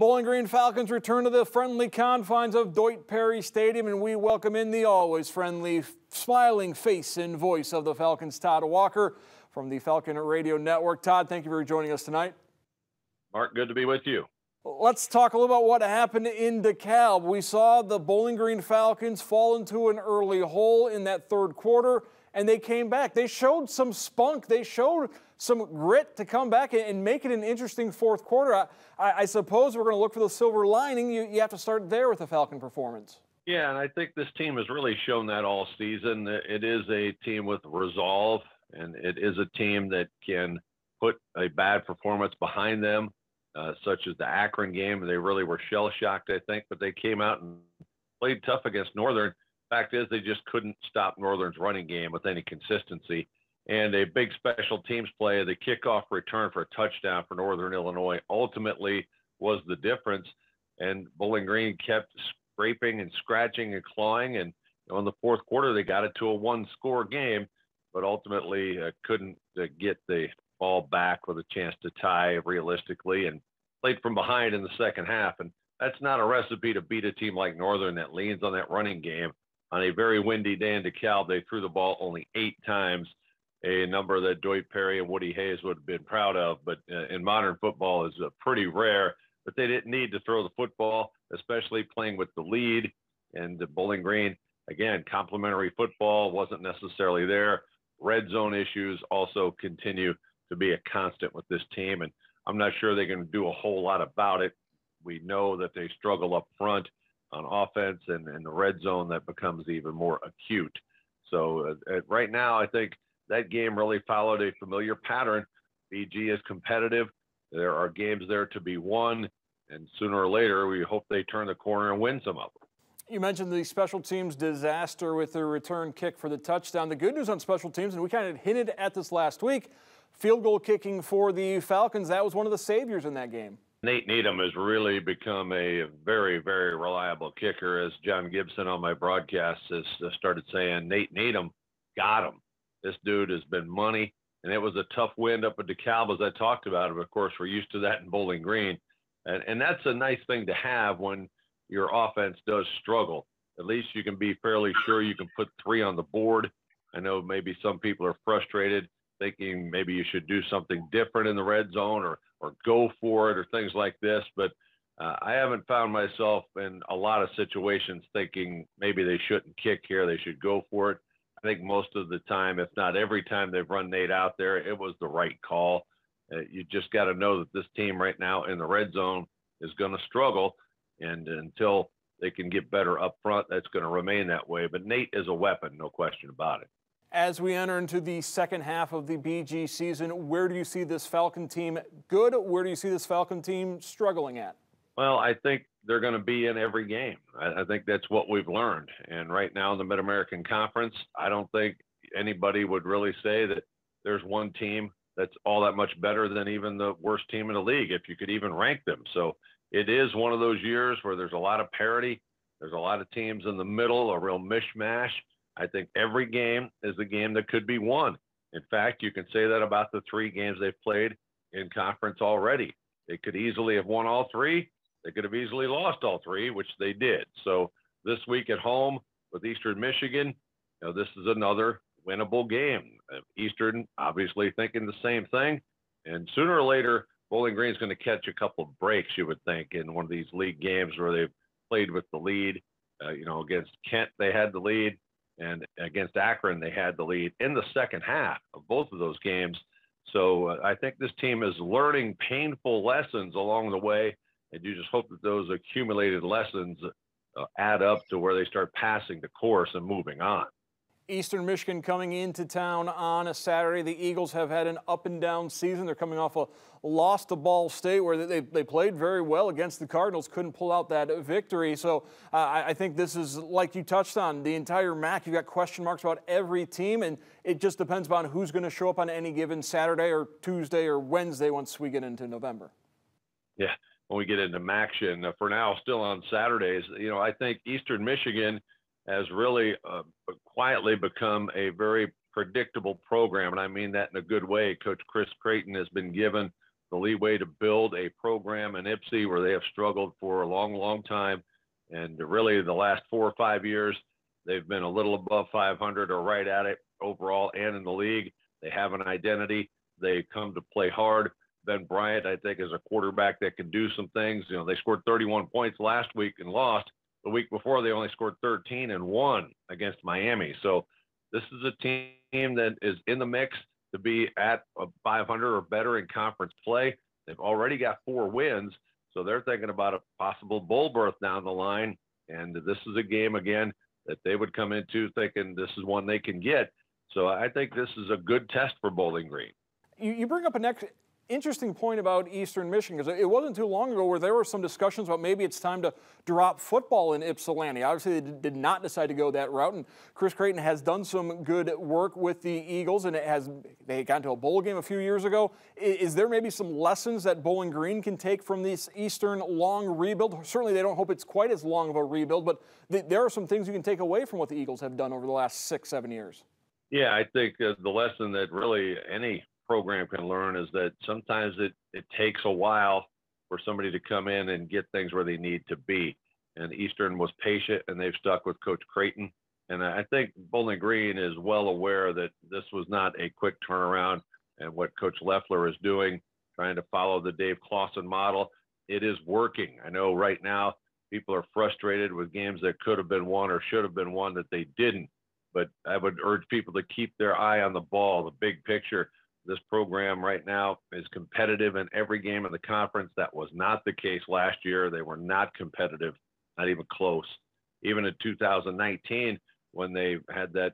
Bowling Green Falcons return to the friendly confines of Deutsch Perry Stadium, and we welcome in the always friendly, smiling face and voice of the Falcons, Todd Walker from the Falcon Radio Network. Todd, thank you for joining us tonight. Mark, good to be with you. Let's talk a little about what happened in DeKalb. We saw the Bowling Green Falcons fall into an early hole in that third quarter, and they came back. They showed some spunk. They showed some grit to come back and make it an interesting fourth quarter. I suppose we're going to look for the silver lining. You have to start there with the Falcon performance. Yeah, and I think this team has really shown that all season. It is a team with resolve, and it is a team that can put a bad performance behind them, such as the Akron game. They really were shell-shocked, I think, but they came out and played tough against Northern. Fact is, they just couldn't stop Northern's running game with any consistency. And a big special teams play, the kickoff return for a touchdown for Northern Illinois ultimately was the difference. And Bowling Green kept scraping and scratching and clawing. And in the fourth quarter, they got it to a one-score game, but ultimately couldn't get the ball back with a chance to tie realistically, and played from behind in the second half. And that's not a recipe to beat a team like Northern that leans on that running game. On a very windy day in DeKalb, they threw the ball only 8 times, a number that Deutsch Perry and Woody Hayes would have been proud of, but in modern football is pretty rare. But they didn't need to throw the football, especially playing with the lead. And the Bowling Green, again, complementary football wasn't necessarily there. Red zone issues also continue to be a constant with this team, and I'm not sure they're going to do a whole lot about it. We know that they struggle up front on offense, and in the red zone that becomes even more acute. So right now, I think that game really followed a familiar pattern. BG is competitive. There are games there to be won, and sooner or later, we hope they turn the corner and win some of them. You mentioned the special teams disaster with the return kick for the touchdown. The good news on special teams, and we kind of hinted at this last week, field goal kicking for the Falcons, that was one of the saviors in that game. Nate Needham has really become a very, very reliable kicker. As John Gibson on my broadcast has started saying, Nate Needham got him. This dude has been money, and it was a tough wind up at DeKalb, as I talked about it. Of course, we're used to that in Bowling Green, and that's a nice thing to have when your offense does struggle. At least you can be fairly sure you can put 3 on the board. I know maybe some people are frustrated, thinking maybe you should do something different in the red zone or go for it or things like this. But I haven't found myself in a lot of situations thinking maybe they shouldn't kick here, they should go for it. I think most of the time, if not every time they've run Nate out there, it was the right call. You just got to know that this team right now in the red zone is going to struggle. And until they can get better up front, that's going to remain that way. But Nate is a weapon, no question about it. As we enter into the second half of the BG season, where do you see this Falcon team good? Where do you see this Falcon team struggling at? Well, I think they're going to be in every game. I think that's what we've learned. And right now in the Mid-American Conference, I don't think anybody would really say that there's one team that's all that much better than even the worst team in the league, if you could even rank them. So it is one of those years where there's a lot of parity. There's a lot of teams in the middle, a real mishmash. I think every game is a game that could be won. In fact, you can say that about the 3 games they've played in conference already. They could easily have won all 3. They could have easily lost all 3, which they did. So this week at home with Eastern Michigan, this is another winnable game. Eastern obviously thinking the same thing. And sooner or later, Bowling Green is going to catch a couple of breaks, you would think, in one of these league games where they've played with the lead. Against Kent, they had the lead. And against Akron, they had the lead in the second half of both of those games. So I think this team is learning painful lessons along the way. And you just hope that those accumulated lessons add up to where they start passing the course and moving on. Eastern Michigan coming into town on a Saturday. The Eagles have had an up-and-down season. They're coming off a loss to Ball State where they played very well against the Cardinals, couldn't pull out that victory. So I think this is, like you touched on, the entire MAC. You've got question marks about every team, and it just depends on who's going to show up on any given Saturday or Tuesday or Wednesday once we get into November. Yeah, when we get into MACtion, for now, still on Saturdays, I think Eastern Michigan has really quietly become a very predictable program, and I mean that in a good way. Coach Chris Creighton has been given the leeway to build a program in Ypsi where they have struggled for a long, long time. And really the last 4 or 5 years, they've been a little above 500 or right at it overall and in the league. They have an identity. They come to play hard. Ben Bryant, I think, is a quarterback that can do some things. You know, they scored 31 points last week and lost. The week before, they only scored 13 and won against Miami. So this is a team that is in the mix to be at a 500 or better in conference play. They've already got 4 wins, so they're thinking about a possible bowl berth down the line. And this is a game, again, that they would come into thinking this is one they can get. So I think this is a good test for Bowling Green. You bring up an interesting point about Eastern Michigan, because it wasn't too long ago where there were some discussions about maybe it's time to drop football in Ypsilanti. Obviously, they did not decide to go that route, and Chris Creighton has done some good work with the Eagles, and they got into a bowl game a few years ago. Is there maybe some lessons that Bowling Green can take from this Eastern long rebuild? Certainly, they don't hope it's quite as long of a rebuild, but there are some things you can take away from what the Eagles have done over the last 6-7 years. Yeah, I think the lesson that really any program can learn is that sometimes it takes a while for somebody to come in and get things where they need to be. And Eastern was patient, and they've stuck with Coach Creighton. And I think Bowling Green is well aware that this was not a quick turnaround, and what Coach Leffler is doing, trying to follow the Dave Clawson model, it is working. I know right now people are frustrated with games that could have been won or should have been won that they didn't. But I would urge people to keep their eye on the ball, the big picture. This program right now is competitive in every game of the conference. That was not the case last year. They were not competitive, not even close. Even in 2019, when they had that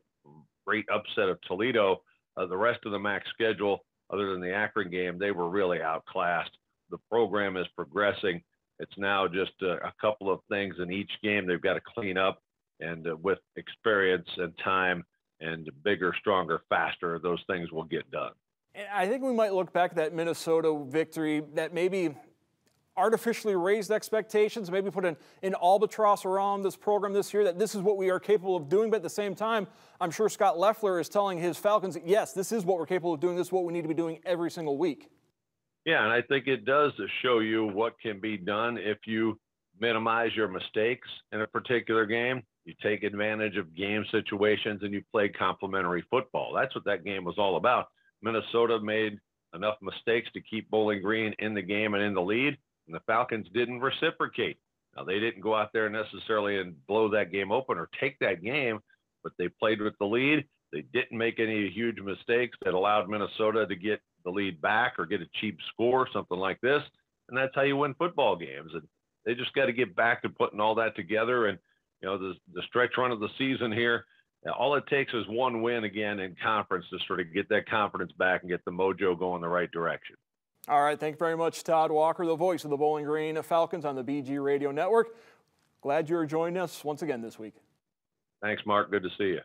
great upset of Toledo, the rest of the MAC schedule, other than the Akron game, they were really outclassed. The program is progressing. It's now just a couple of things in each game they've got to clean up. And with experience and time and bigger, stronger, faster, those things will get done. I think we might look back at that Minnesota victory that maybe artificially raised expectations, maybe put an albatross around this program this year, that this is what we are capable of doing. But at the same time, I'm sure Scott Leffler is telling his Falcons, yes, this is what we're capable of doing. This is what we need to be doing every single week. Yeah, and I think it does show you what can be done if you minimize your mistakes in a particular game. You take advantage of game situations and you play complementary football. That's what that game was all about. Minnesota made enough mistakes to keep Bowling Green in the game and in the lead, and the Falcons didn't reciprocate. Now, they didn't go out there necessarily and blow that game open or take that game, but they played with the lead. They didn't make any huge mistakes that allowed Minnesota to get the lead back or get a cheap score, something like this, and that's how you win football games. And they just got to get back to putting all that together. And you know, the stretch run of the season here, all it takes is one win again in conference to sort of get that confidence back and get the mojo going the right direction. All right, thank you very much, Todd Walker, the voice of the Bowling Green Falcons on the BG Radio Network. Glad you're joining us once again this week. Thanks, Mark. Good to see you.